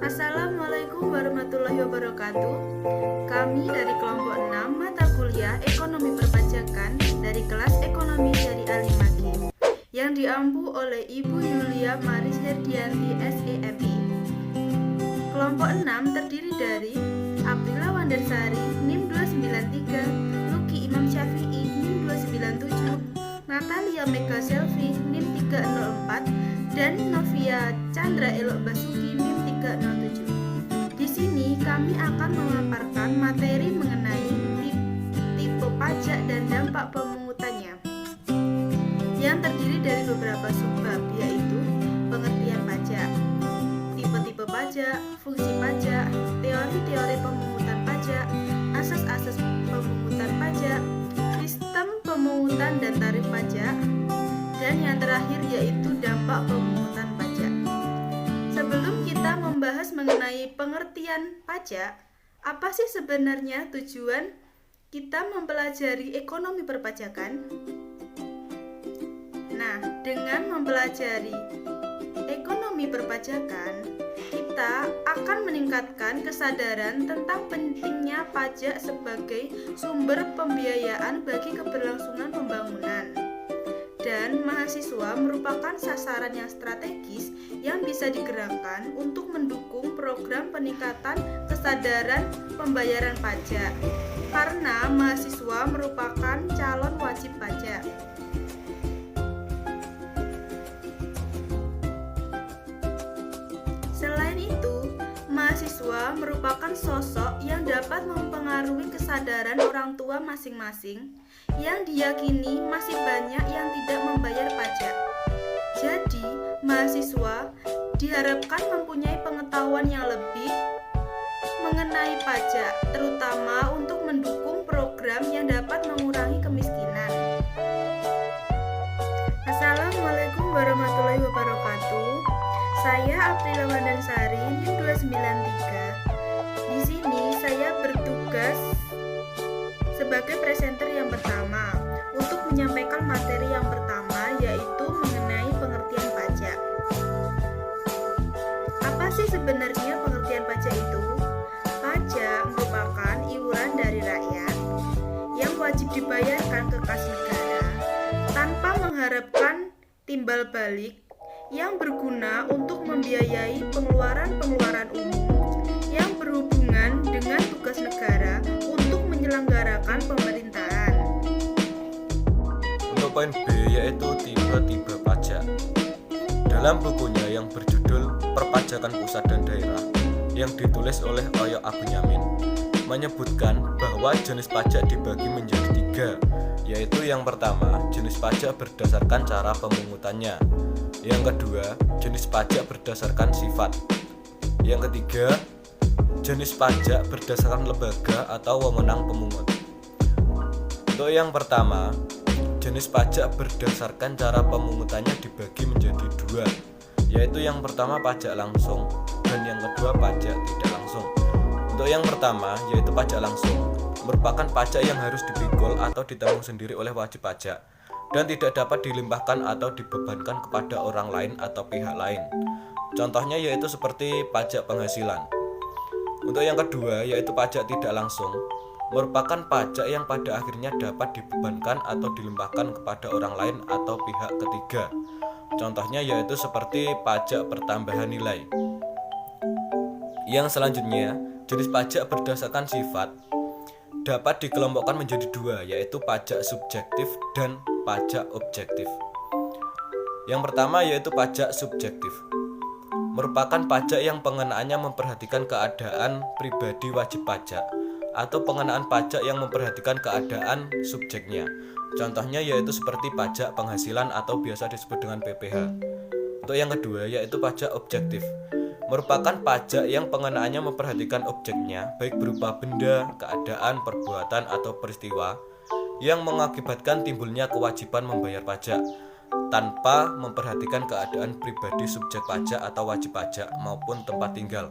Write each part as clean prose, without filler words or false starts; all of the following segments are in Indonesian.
Assalamualaikum warahmatullahi wabarakatuh. Kami dari kelompok 6 mata kuliah Ekonomi Perpajakan dari kelas Ekonomi dari Alimaki yang diampu oleh Ibu Yulia Maris Herdianti SEMI. Kelompok 6 terdiri dari Aprila Wandarsari NIM 293, Luki Imam Syafi'i NIM 297, Natalia Mega Selvi NIM 304, dan Novia Chandra Elok Basuki NIM 307. Di sini kami akan memaparkan materi mengenai tipe pajak dan dampak pemungutannya yang terdiri dari beberapa subbab, yaitu pengertian pajak, tipe-tipe pajak, fungsi pajak, teori-teori pemungutan pajak, asas-asas pemungutan pajak, sistem pemungutan dan tarif pajak, dan yang terakhir yaitu dampak pemungutan pajak. Sebelum kita membahas mengenai pengertian pajak, apa sih sebenarnya tujuan kita mempelajari ekonomi perpajakan? Nah, dengan mempelajari ekonomi perpajakan, kita akan meningkatkan kesadaran tentang pentingnya pajak sebagai sumber pembiayaan bagi keberlangsungan pembangunan. Dan mahasiswa merupakan sasaran yang strategis yang bisa digerakkan untuk mendukung program peningkatan kesadaran pembayaran pajak, karena mahasiswa merupakan calon wajib pajak. Selain itu, mahasiswa merupakan sosok yang dapat mempengaruhi kesadaran orang tua masing-masing yang diyakini masih banyak yang tidak membayar pajak. Jadi, mahasiswa diharapkan mempunyai pengetahuan yang lebih mengenai pajak, terutama untuk mendukung program yang dapat mengurangi kemiskinan. Assalamualaikum warahmatullahi wabarakatuh. Saya Aprila Wandarsari NIM 293. Di sini saya bertugas sebagai presenter yang pertama untuk menyampaikan materi yang pertama, yaitu mengenai pengertian pajak. Apa sih sebenarnya pengertian pajak itu? Pajak merupakan iuran dari rakyat yang wajib dibayarkan ke kas negara tanpa mengharapkan timbal balik, yang berguna untuk membiayai pengeluaran-pengeluaran umum yang berhubungan dengan tugas negara untuk menyelenggarakan pemerintahan. Untuk poin B, yaitu tipe-tipe pajak. Dalam bukunya yang berjudul Perpajakan Pusat dan Daerah yang ditulis oleh Oyo Abuyamin, menyebutkan bahwa jenis pajak dibagi menjadi 3, yaitu yang pertama, jenis pajak berdasarkan cara pemungutannya. Yang kedua, jenis pajak berdasarkan sifat. Yang ketiga, jenis pajak berdasarkan lembaga atau wewenang pemungut. Untuk yang pertama, jenis pajak berdasarkan cara pemungutannya dibagi menjadi 2, yaitu yang pertama pajak langsung dan yang kedua pajak tidak langsung. Untuk yang pertama, yaitu pajak langsung, merupakan pajak yang harus dipikul atau ditanggung sendiri oleh wajib pajak dan tidak dapat dilimpahkan atau dibebankan kepada orang lain atau pihak lain. Contohnya yaitu seperti pajak penghasilan. Untuk yang kedua, yaitu pajak tidak langsung, merupakan pajak yang pada akhirnya dapat dibebankan atau dilimpahkan kepada orang lain atau pihak ketiga. Contohnya yaitu seperti pajak pertambahan nilai. Yang selanjutnya, jenis pajak berdasarkan sifat dapat dikelompokkan menjadi 2, yaitu pajak subjektif dan pajak objektif. Yang pertama yaitu pajak subjektif, merupakan pajak yang pengenaannya memperhatikan keadaan pribadi wajib pajak atau pengenaan pajak yang memperhatikan keadaan subjeknya. Contohnya yaitu seperti pajak penghasilan atau biasa disebut dengan PPh. Untuk yang kedua yaitu pajak objektif, merupakan pajak yang pengenaannya memperhatikan objeknya, baik berupa benda, keadaan, perbuatan, atau peristiwa yang mengakibatkan timbulnya kewajiban membayar pajak tanpa memperhatikan keadaan pribadi subjek pajak atau wajib pajak maupun tempat tinggal.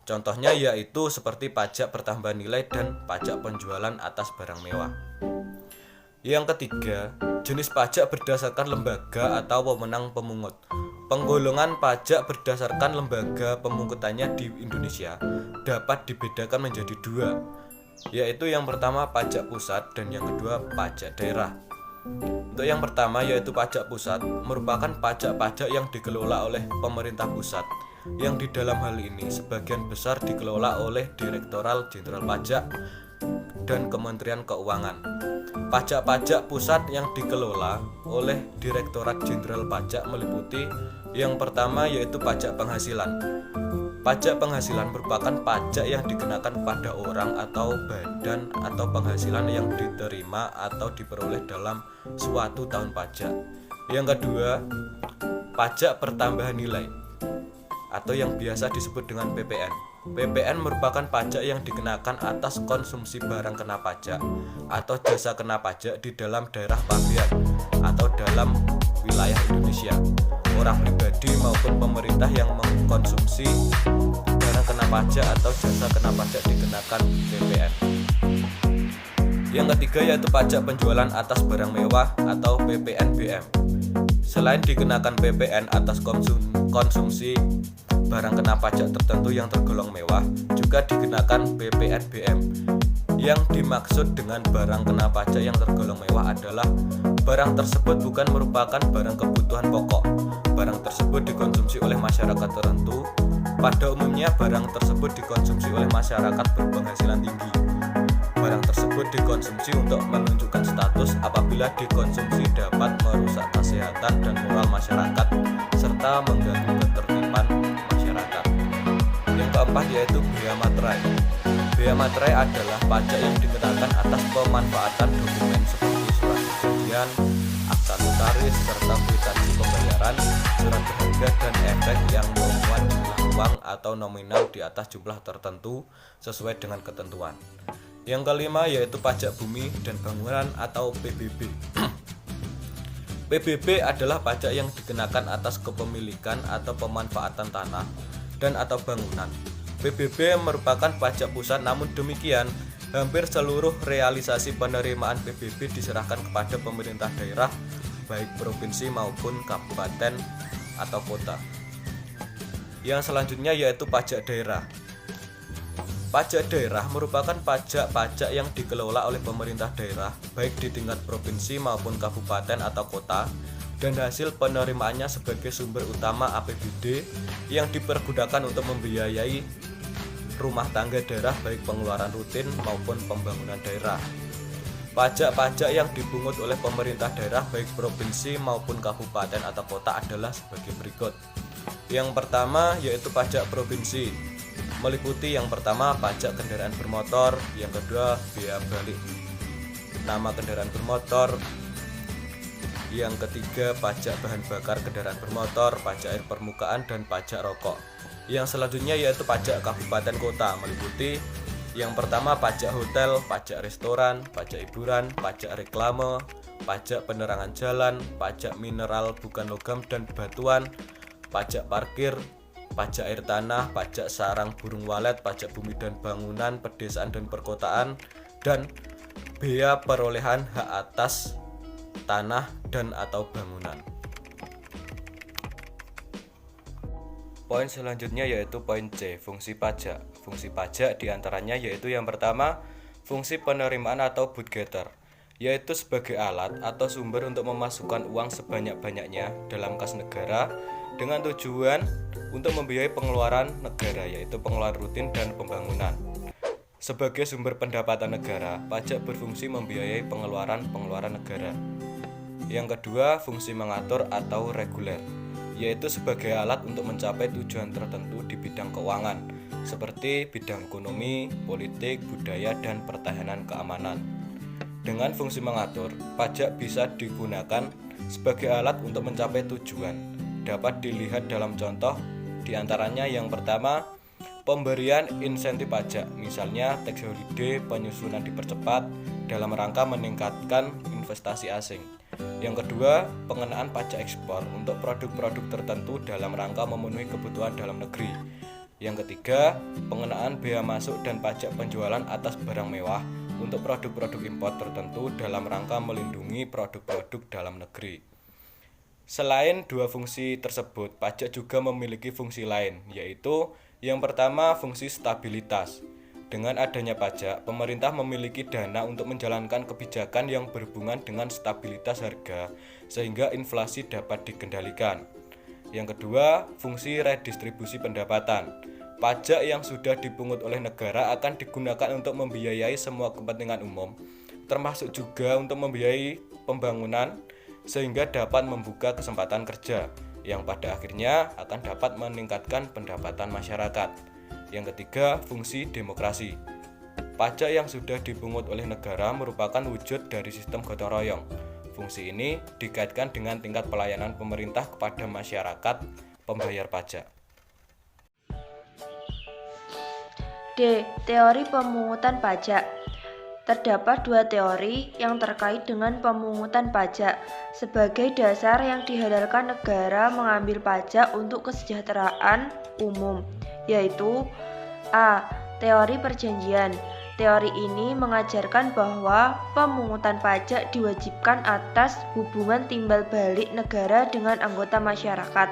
Contohnya yaitu seperti pajak pertambahan nilai dan pajak penjualan atas barang mewah. Yang ketiga, jenis pajak berdasarkan lembaga atau wewenang pemungut, Penggolongan pajak berdasarkan lembaga pemungutannya di Indonesia dapat dibedakan menjadi dua, yaitu yang pertama pajak pusat dan yang kedua pajak daerah. Untuk yang pertama yaitu pajak pusat merupakan pajak-pajak yang dikelola oleh pemerintah pusat, yang di dalam hal ini sebagian besar dikelola oleh Direktorat Jenderal Pajak dan Kementerian Keuangan. Pajak-pajak pusat yang dikelola oleh Direktorat Jenderal Pajak meliputi yang pertama yaitu pajak penghasilan. Pajak penghasilan merupakan pajak yang dikenakan pada orang atau badan atau penghasilan yang diterima atau diperoleh dalam suatu tahun pajak. Yang kedua, pajak pertambahan nilai atau yang biasa disebut dengan PPN. PPN merupakan pajak yang dikenakan atas konsumsi barang kena pajak atau jasa kena pajak di dalam daerah pabean atau dalam wilayah Indonesia. Orang pribadi maupun pemerintah yang mengkonsumsi barang kena pajak atau jasa kena pajak dikenakan PPN. Yang ketiga yaitu pajak penjualan atas barang mewah atau PPNBM. Selain dikenakan PPN atas konsumsi barang kena pajak tertentu yang tergolong mewah, juga dikenakan PPNBM. Yang dimaksud dengan barang kena pajak yang tergolong mewah adalah barang tersebut bukan merupakan barang kebutuhan pokok. Barang tersebut dikonsumsi oleh masyarakat tertentu. Pada umumnya barang tersebut dikonsumsi oleh masyarakat berpenghasilan tinggi. Barang tersebut dikonsumsi untuk menunjukkan status. Apabila dikonsumsi dapat merusak kesehatan dan moral masyarakat serta mengganggu ketertiban masyarakat. Yang keempat yaitu bea materai. Bea materai adalah pajak yang dikenakan atas pemanfaatan dokumen seperti surat perjanjian, akta notaris, serta kwitansi pembayaran, surat berharga dan efek yang memuat jumlah uang atau nominal di atas jumlah tertentu sesuai dengan ketentuan. Yang kelima yaitu pajak bumi dan bangunan atau PBB. PBB adalah pajak yang dikenakan atas kepemilikan atau pemanfaatan tanah dan atau bangunan. PBB merupakan pajak pusat, namun demikian hampir seluruh realisasi penerimaan PBB diserahkan kepada pemerintah daerah baik provinsi maupun kabupaten atau kota. Yang selanjutnya yaitu pajak daerah. Pajak daerah merupakan pajak-pajak yang dikelola oleh pemerintah daerah baik di tingkat provinsi maupun kabupaten atau kota, dan hasil penerimaannya sebagai sumber utama APBD yang dipergunakan untuk membiayai rumah tangga daerah baik pengeluaran rutin maupun pembangunan daerah. Pajak-pajak yang dipungut oleh pemerintah daerah baik provinsi maupun kabupaten atau kota adalah sebagai berikut. Yang pertama yaitu pajak provinsi, meliputi yang pertama pajak kendaraan bermotor, yang kedua bea balik nama kendaraan bermotor, yang ketiga pajak bahan bakar kendaraan bermotor, pajak air permukaan, dan pajak rokok. Yang selanjutnya yaitu pajak kabupaten kota, meliputi yang pertama pajak hotel, pajak restoran, pajak hiburan, pajak reklame, pajak penerangan jalan, pajak mineral bukan logam dan batuan, pajak parkir, pajak air tanah, pajak sarang burung walet, pajak bumi dan bangunan, pedesaan dan perkotaan, dan bea perolehan hak atas tanah dan atau bangunan. Poin selanjutnya yaitu poin C, fungsi pajak. Fungsi pajak diantaranya yaitu yang pertama, fungsi penerimaan atau budgeter, yaitu sebagai alat atau sumber untuk memasukkan uang sebanyak-banyaknya dalam kas negara dengan tujuan untuk membiayai pengeluaran negara, yaitu pengeluaran rutin dan pembangunan. Sebagai sumber pendapatan negara, pajak berfungsi membiayai pengeluaran negara. Yang kedua, fungsi mengatur atau reguler, yaitu sebagai alat untuk mencapai tujuan tertentu di bidang keuangan, seperti bidang ekonomi, politik, budaya, dan pertahanan keamanan. Dengan fungsi mengatur, pajak bisa digunakan sebagai alat untuk mencapai tujuan. Dapat dilihat dalam contoh, diantaranya yang pertama, pemberian insentif pajak, misalnya tax holiday, penyusunan dipercepat dalam rangka meningkatkan investasi asing. Yang kedua, pengenaan pajak ekspor untuk produk-produk tertentu dalam rangka memenuhi kebutuhan dalam negeri. Yang ketiga, pengenaan bea masuk dan pajak penjualan atas barang mewah untuk produk-produk impor tertentu dalam rangka melindungi produk-produk dalam negeri. Selain dua fungsi tersebut, pajak juga memiliki fungsi lain, yaitu yang pertama fungsi stabilitas. Dengan adanya pajak, pemerintah memiliki dana untuk menjalankan kebijakan yang berhubungan dengan stabilitas harga, sehingga inflasi dapat dikendalikan. Yang kedua, fungsi redistribusi pendapatan. Pajak yang sudah dipungut oleh negara akan digunakan untuk membiayai semua kepentingan umum, termasuk juga untuk membiayai pembangunan, sehingga dapat membuka kesempatan kerja yang pada akhirnya akan dapat meningkatkan pendapatan masyarakat. Yang ketiga, fungsi demokrasi. Pajak yang sudah dipungut oleh negara merupakan wujud dari sistem gotong royong. Fungsi ini dikaitkan dengan tingkat pelayanan pemerintah kepada masyarakat pembayar pajak. D. Teori pemungutan pajak. Terdapat dua teori yang terkait dengan pemungutan pajak sebagai dasar yang diandalkan negara mengambil pajak untuk kesejahteraan umum, yaitu A. Teori perjanjian. Teori ini mengajarkan bahwa pemungutan pajak diwajibkan atas hubungan timbal balik negara dengan anggota masyarakat.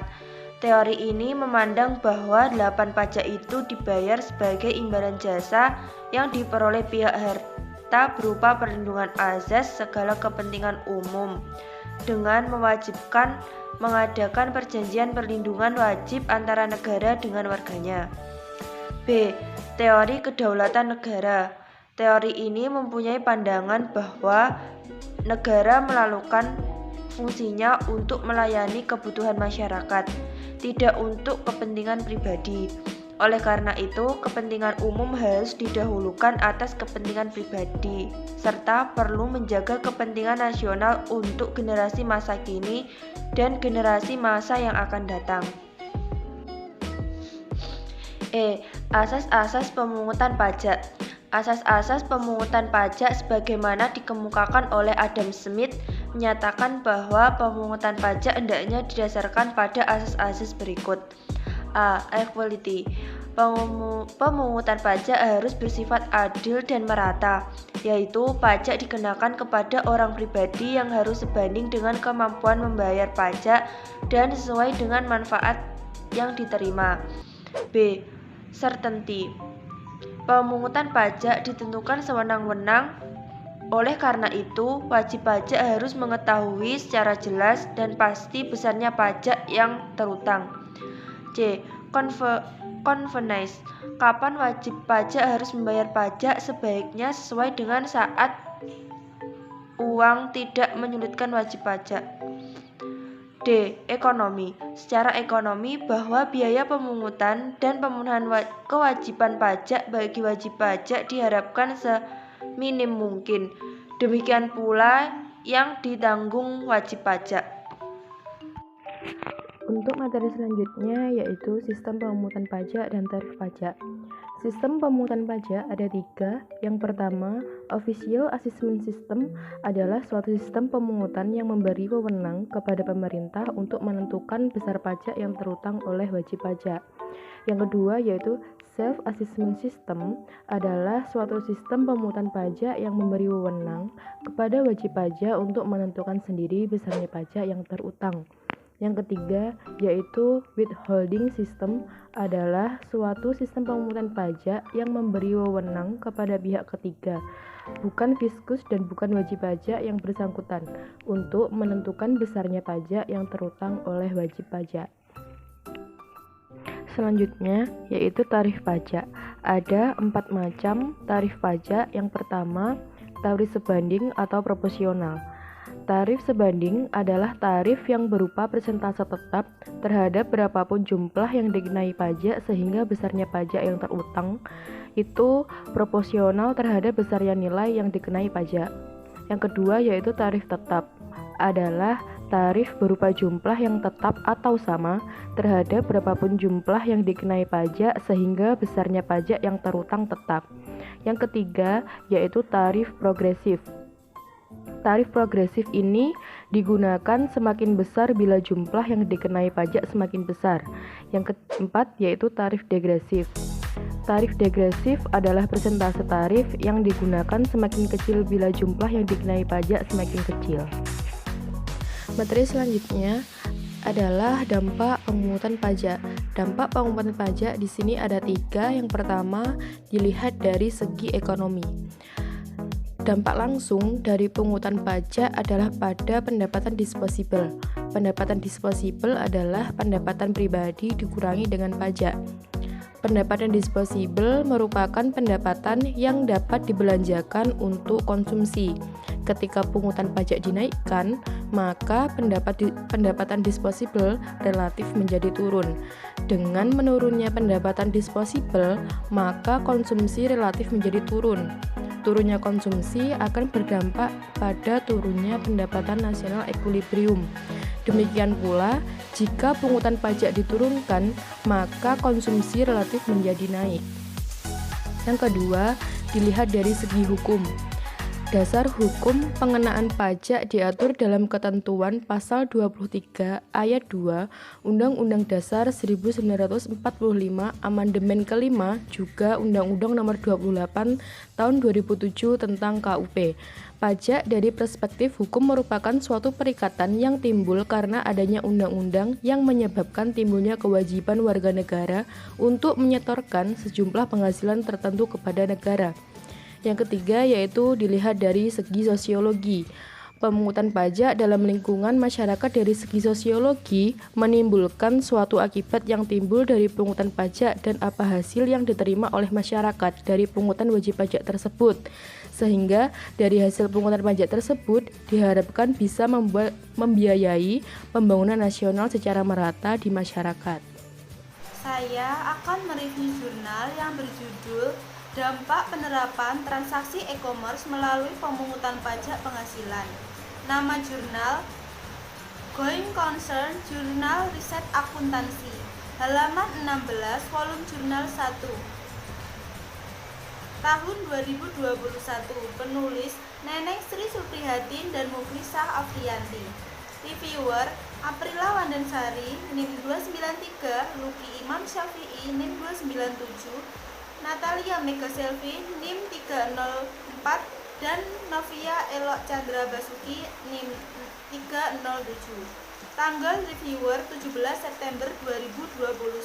Teori ini memandang bahwa 8 pajak itu dibayar sebagai imbalan jasa yang diperoleh pihak harta berupa perlindungan azas segala kepentingan umum, dengan mewajibkan mengadakan perjanjian perlindungan wajib antara negara dengan warganya. B. Teori kedaulatan negara. Teori ini mempunyai pandangan bahwa negara melakukan fungsinya untuk melayani kebutuhan masyarakat, tidak untuk kepentingan pribadi. Oleh karena itu, kepentingan umum harus didahulukan atas kepentingan pribadi, serta perlu menjaga kepentingan nasional untuk generasi masa kini dan generasi masa yang akan datang. E. Asas-asas pemungutan pajak. Asas-asas pemungutan pajak sebagaimana dikemukakan oleh Adam Smith menyatakan bahwa pemungutan pajak hendaknya didasarkan pada asas-asas berikut. A. Equality. Pemungutan pajak harus bersifat adil dan merata, yaitu pajak dikenakan kepada orang pribadi yang harus sebanding dengan kemampuan membayar pajak dan sesuai dengan manfaat yang diterima. B. Certainty. Pemungutan pajak ditentukan sewenang-wenang. Oleh karena itu, wajib pajak harus mengetahui secara jelas dan pasti besarnya pajak yang terutang. C. Convenience. Kapan wajib pajak harus membayar pajak? Sebaiknya sesuai dengan saat uang tidak menyulitkan wajib pajak. D. Ekonomi. Secara ekonomi, bahwa biaya pemungutan dan pemenuhan kewajiban pajak bagi wajib pajak diharapkan seminim mungkin. Demikian pula yang ditanggung wajib pajak. Untuk materi selanjutnya yaitu sistem pemungutan pajak dan tarif pajak. Sistem pemungutan pajak ada 3. Yang pertama, Official Assessment System adalah suatu sistem pemungutan yang memberi wewenang kepada pemerintah untuk menentukan besar pajak yang terutang oleh wajib pajak. Yang kedua yaitu Self-Assessment System adalah suatu sistem pemungutan pajak yang memberi wewenang kepada wajib pajak untuk menentukan sendiri besarnya pajak yang terutang. Yang ketiga yaitu Withholding System adalah suatu sistem pemungutan pajak yang memberi wewenang kepada pihak ketiga, bukan fiskus dan bukan wajib pajak yang bersangkutan, untuk menentukan besarnya pajak yang terutang oleh wajib pajak. Selanjutnya yaitu tarif pajak. Ada 4 macam tarif pajak. Yang pertama, tarif sebanding atau proporsional. Tarif sebanding adalah tarif yang berupa persentase tetap terhadap berapapun jumlah yang dikenai pajak sehingga besarnya pajak yang terutang itu proporsional terhadap besarnya nilai yang dikenai pajak. Yang kedua yaitu tarif tetap adalah tarif berupa jumlah yang tetap atau sama terhadap berapapun jumlah yang dikenai pajak sehingga besarnya pajak yang terutang tetap. Yang ketiga yaitu tarif progresif. Tarif progresif ini digunakan semakin besar bila jumlah yang dikenai pajak semakin besar. Yang keempat yaitu tarif degresif. Tarif degresif adalah persentase tarif yang digunakan semakin kecil bila jumlah yang dikenai pajak semakin kecil. Materi selanjutnya adalah dampak pemungutan pajak. Dampak pemungutan pajak di sini ada 3. Yang pertama, dilihat dari segi ekonomi. Dampak langsung dari pungutan pajak adalah pada pendapatan disposable. Pendapatan disposable adalah pendapatan pribadi dikurangi dengan pajak. Pendapatan disposable merupakan pendapatan yang dapat dibelanjakan untuk konsumsi. Ketika pungutan pajak dinaikkan, maka pendapatan disposable relatif menjadi turun. Dengan menurunnya pendapatan disposable, maka konsumsi relatif menjadi turun. Turunnya konsumsi akan berdampak pada turunnya pendapatan nasional equilibrium. Demikian pula, jika pungutan pajak diturunkan, maka konsumsi relatif menjadi naik. Yang kedua, dilihat dari segi hukum. Dasar hukum pengenaan pajak diatur dalam ketentuan pasal 23 ayat 2 Undang-Undang Dasar 1945 Amandemen kelima, juga Undang-Undang Nomor 28 Tahun 2007 tentang KUP. Pajak dari perspektif hukum merupakan suatu perikatan yang timbul karena adanya undang-undang yang menyebabkan timbulnya kewajiban warga negara untuk menyetorkan sejumlah penghasilan tertentu kepada negara. Yang ketiga yaitu dilihat dari segi sosiologi. Pemungutan pajak dalam lingkungan masyarakat dari segi sosiologi menimbulkan suatu akibat yang timbul dari pungutan pajak dan apa hasil yang diterima oleh masyarakat dari pungutan wajib pajak tersebut. Sehingga dari hasil pungutan pajak tersebut diharapkan bisa membiayai pembangunan nasional secara merata di masyarakat. Saya akan mereview jurnal yang berjudul Dampak Penerapan Transaksi E-commerce Melalui Pemungutan Pajak Penghasilan. Nama jurnal Going Concern Jurnal Riset Akuntansi, halaman 16, volume jurnal 1, tahun 2021. Penulis Neneng Sri Suprihatin dan Muklisah Afriyanti. Reviewer Aprila Wandansari, NIM 293, Luki Imam Syafi'i, NIM 297, Natalia Mega Selvi, NIM 304, dan Novia Elok Chandra Basuki, NIM 307. Tanggal reviewer 17 September 2021.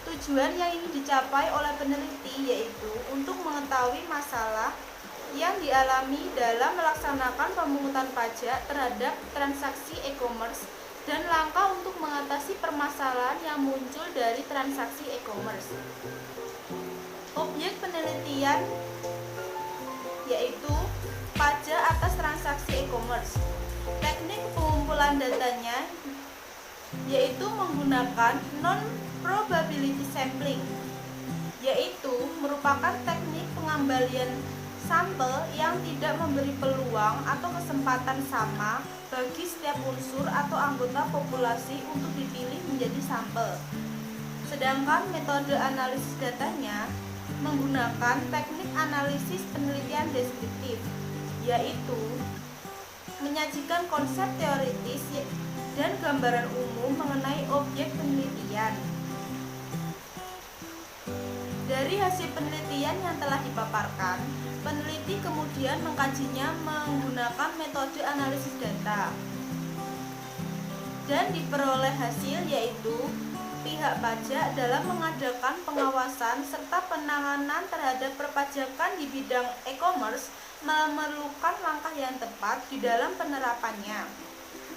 Tujuan yang ingin dicapai oleh peneliti yaitu untuk mengetahui masalah yang dialami dalam melaksanakan pemungutan pajak terhadap transaksi e-commerce dan langkah untuk mengatasi permasalahan yang muncul dari transaksi e-commerce. Objek penelitian yaitu pajak atas transaksi e-commerce. Teknik pengumpulan datanya yaitu menggunakan non-probability sampling, yaitu merupakan teknik pengembalian sampel yang tidak memberi peluang atau kesempatan sama bagi setiap unsur atau anggota populasi untuk dipilih menjadi sampel. Sedangkan metode analisis datanya menggunakan teknik analisis penelitian deskriptif, yaitu menyajikan konsep teoritis dan gambaran umum mengenai objek penelitian. Dari hasil penelitian yang telah dipaparkan, peneliti kemudian mengkajinya menggunakan metode analisis data dan diperoleh hasil yaitu pihak pajak dalam mengadakan pengawasan serta penanganan terhadap perpajakan di bidang e-commerce memerlukan langkah yang tepat di dalam penerapannya.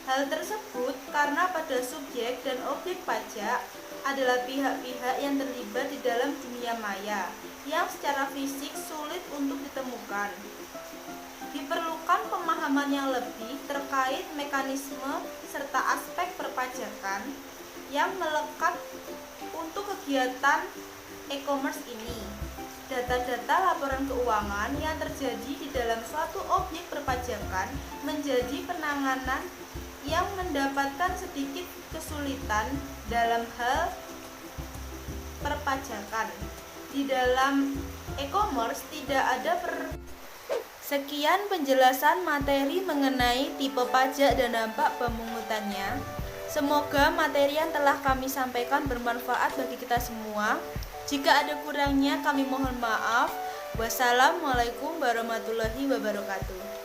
Hal tersebut karena pada subjek dan objek pajak adalah pihak-pihak yang terlibat di dalam dunia maya yang secara fisik sulit untuk ditemukan. Diperlukan pemahaman yang lebih terkait mekanisme serta aspek perpajakan yang melekat untuk kegiatan e-commerce ini. Data-data laporan keuangan yang terjadi di dalam suatu objek perpajakan menjadi penanganan yang mendapatkan sedikit kesulitan dalam hal perpajakan. Di dalam e-commerce tidak ada Sekian penjelasan materi mengenai tipe pajak dan dampak pemungutannya. Semoga materi yang telah kami sampaikan bermanfaat bagi kita semua. Jika ada kurangnya kami mohon maaf. Wassalamualaikum warahmatullahi wabarakatuh.